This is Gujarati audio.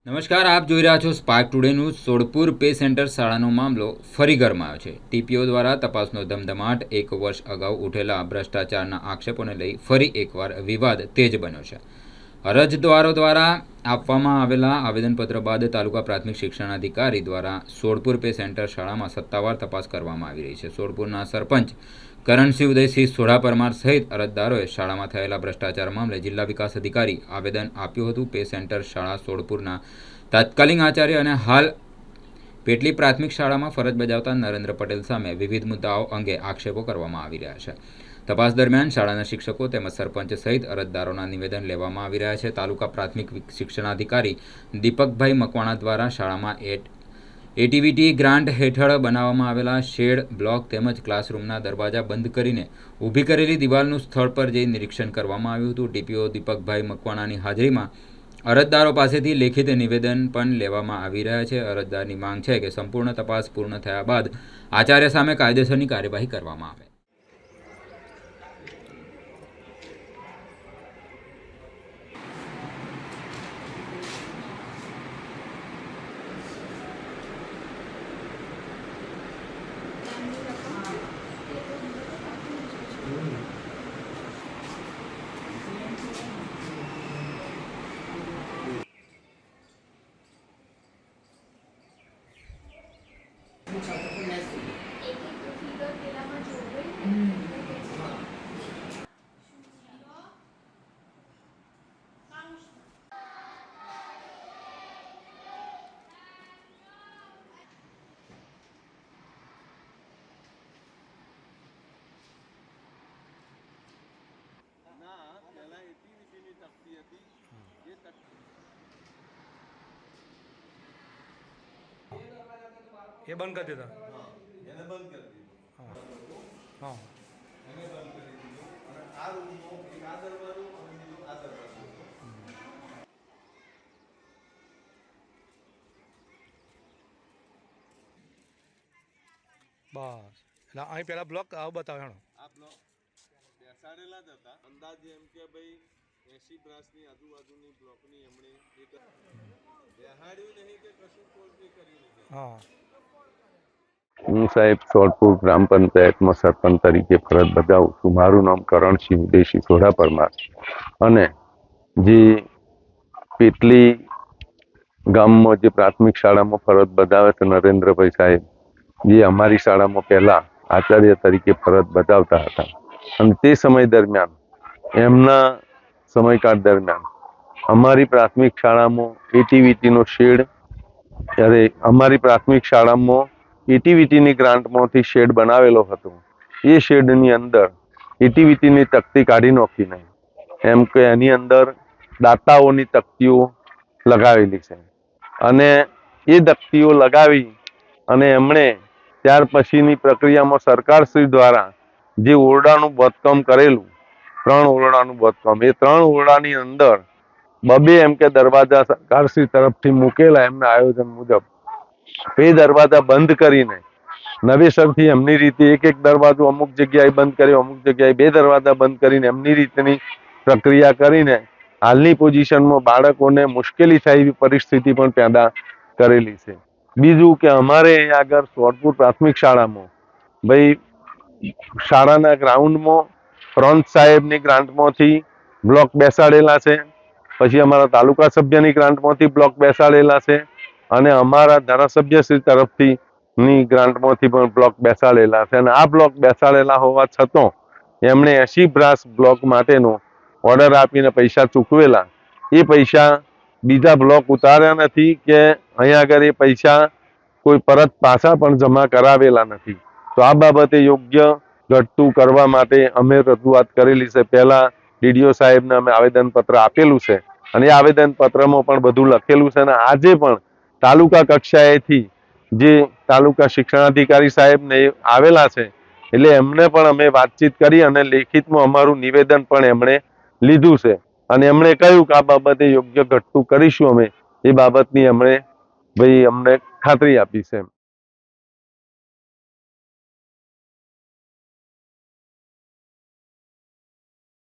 નમસ્કાર, આપ જોઈ રહ્યા છો Spark Today News. Sodpur pay centre શાળાનો મામલો ફરી ગરમાયો છે। ટીપીઓ દ્વારા તપાસનો ધમધમાટ। 1 વર્ષ અગાઉ ઉઠેલા ભ્રષ્ટાચારના આક્ષેપોને લઈ ફરી એકવાર વિવાદ તેજ બન્યો છે। અરજદારો દ્વારા આપવામાં આવેલા આવેદનપત્ર બાદ તાલુકા પ્રાથમિક શિક્ષણાધિકારી દ્વારા સોડપુર પે સેન્ટર શાળામાં સત્તાવાર તપાસ કરવામાં આવી રહી છે। સોડપુરના સરપંચ કરણસિંહ ઉદયસિંહ સોઢા પરમાર સહિત અરજદારોએ શાળામાં થયેલા ભ્રષ્ટાચાર મામલે જિલ્લા વિકાસ અધિકારી આવેદન આપ્યું હતું। પે સેન્ટર શાળા સોડપુરના તાત્કાલિક આચાર્ય અને હાલ પેટલી પ્રાથમિક શાળામાં ફરજ બજાવતા નરેન્દ્ર પટેલ સામે વિવિધ મુદ્દાઓ અંગે આક્ષેપો કરવામાં આવી રહ્યા છે। તપાસ દરમિયાન શાળાના શિક્ષકો તેમજ સરપંચ સહિત અરજદારોના નિવેદન લેવામાં આવી રહ્યા છે। તાલુકા પ્રાથમિક શિક્ષણાધિકારી દીપકભાઈ મકવાણા દ્વારા શાળામાં એટીવીટી ગ્રાન્ટ હેઠળ બનાવવામાં આવેલા શેડ, બ્લોક તેમજ ક્લાસરૂમના દરવાજા બંધ કરીને ઊભી કરેલી દિવાલનું સ્થળ પર જઈ નિરીક્ષણ કરવામાં આવ્યું હતું। ટીપીઓ દીપકભાઈ મકવાણાની હાજરીમાં અરજદારો પાસેથી લેખિત નિવેદન પણ લેવામાં આવી રહ્યા છે। અરજદારની માંગ છે કે સંપૂર્ણ તપાસ પૂર્ણ થયા બાદ આચાર્ય સામે કાયદેસરની કાર્યવાહી કરવામાં આવે। ये बंद कर देता। એને બંધ કરી દીધું। हाँ એને બંધ કરી દીધું અને આ રૂમનો એક આ દરવાજો અને બીજો આ દરવાજો હતો। बस એટલે અહીં પહેલા બ્લોક આવું બતાવે હેણો આ બ્લોક બેસાડેલા જ હતા। અંદાજે એમ કે ભાઈ 80 બ્રાસની આજુબાજુની બ્લોકની એમણે એક બેહાડ્યું નહીં કે કશું કોલપી કર્યું નહીં। હા હું સાહેબ સોડપુર ગ્રામ પંચાયતમાં સરપંચ તરીકે ફરજ બજાવું છું। મારું નામ કરણસિંહ ઉદયસિંહ સોઢા પરમાર અને જે પેટલી ગામમાં જે પ્રાથમિક શાળામાં ફરજ બજાવે છે નરેન્દ્રભાઈ સાહેબ, જે અમારી શાળામાં પહેલા આચાર્ય તરીકે ફરજ બજાવતા હતા અને તે સમય દરમિયાન એમના સમયકાળ દરમિયાન અમારી પ્રાથમિક શાળામાં એટીવીટીનો શેડ અમારી પ્રાથમિક શાળામાં એટીવીટીની ગ્રાન્ટમાંથી શેડ બનાવેલો હતો। એ શેડની અંદર એટીવીટીની તકતી કાઢી નાખીને એમ કે એની અંદર દાતાઓની તકતીઓ લગાવેલી છે અને એ તકતીઓ લગાવી અને એમણે ત્યાર પછીની પ્રક્રિયામાં સરકારશ્રી દ્વારા જે ઓરડાનું બાંધકામ કરેલું, 3 ઓરડાનું બાંધકામ, એ 3 ઓરડાની અંદર બબે એમ કે દરવાજા સરકારશ્રી તરફથી મૂકેલા એમના આયોજન મુજબ એ દરવાજા બંધ કરીને નવેસરથી એમની રીતે એક દરવાજો અમુક જગ્યાએ બંધ કર્યો, અમુક જગ્યાએ 2 દરવાજા બંધ કરીને એમની રીતની પ્રક્રિયા કરીને હાલની પોઝિશનમાં બાળકોને મુશ્કેલી થાય એવી પરિસ્થિતિ પણ પેદા કરેલી છે। બીજું કે અમારે અહીંયા આગળ સોડપુર પ્રાથમિક શાળામાં ભાઈ શાળાના ગ્રાઉન્ડમાં ફ્રોન્ત સાહેબની ગ્રાન્ટમાંથી બ્લોક બેસાડેલા છે, પછી અમારા તાલુકા સભ્યની ગ્રાન્ટમાંથી બ્લોક બેસાડેલા છે અને અમારા ધારાસભ્યશ્રી તરફથી ની ગ્રાન્ટમાંથી પણ બ્લોક બેસાડેલા છે અને આ બ્લોક બેસાડેલા હોવા છતાં એમણે 80 બ્રાસ બ્લોક માટેનો ઓર્ડર આપીને પૈસા ચૂકવેલા। એ પૈસા બીજા બ્લોક ઉતાર્યા નથી કે અહીંયા આગળ એ પૈસા કોઈ પરત પાછા પણ જમા કરાવેલા નથી। તો આ બાબતે યોગ્ય ઘટતું કરવા માટે અમે રજૂઆત કરેલી છે। પહેલા ડીડીઓ સાહેબને અમે આવેદનપત્ર આપેલું છે અને એ આવેદનપત્રમાં પણ બધું લખેલું છે અને આજે પણ તાલુકા કક્ષાએથી જે તાલુકા શિક્ષણાધિકારી સાહેબ ને આવેલા છે એટલે એમને પણ અમે વાતચીત કરી અને લેખિતમાં અમારું નિવેદન પણ એમણે લીધું છે અને એમણે કહ્યું કે આ બાબતે યોગ્ય ઘટતું કરીશું અમે। એ બાબતની એમણે ભાઈ અમને ખાતરી આપી છે।